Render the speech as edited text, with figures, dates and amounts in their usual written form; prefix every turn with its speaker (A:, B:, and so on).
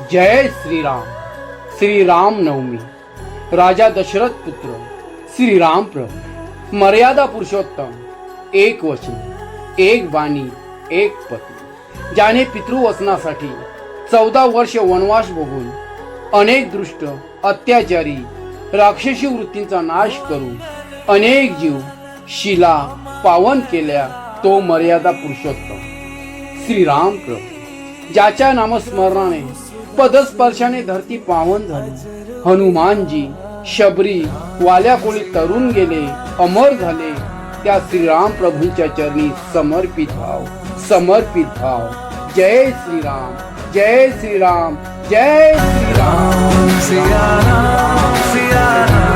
A: जय श्रीराम। श्रीराम नवमी। राजा दशरथ पुत्र श्रीराम प्रभु, मर्यादा पुरुषोत्तम, एक वचन, एक वाणी, एक पत्नी, ज्याने पितृवचनासाठी 14 वर्ष वनवास भोगून अनेक दुष्ट अत्याचारी राक्षसी वृत्तींचा नाश करून अनेक जीव शिला पावन केल्या, तो मर्यादा पुरुषोत्तम श्रीराम प्रभु, ज्याच्या नामस्मरणाने पदस्पर्शाने धरती पावन झाली। हनुमानजी शबरी वाल्या कोळी तरुण गेले, अमर झाले, त्या श्रीराम प्रभूंच्या चरणी समर्पित भाव, समर्पित भाव। जय श्रीराम, जय श्रीराम, जय श्रीराम।
B: सिया राम, सिया राम।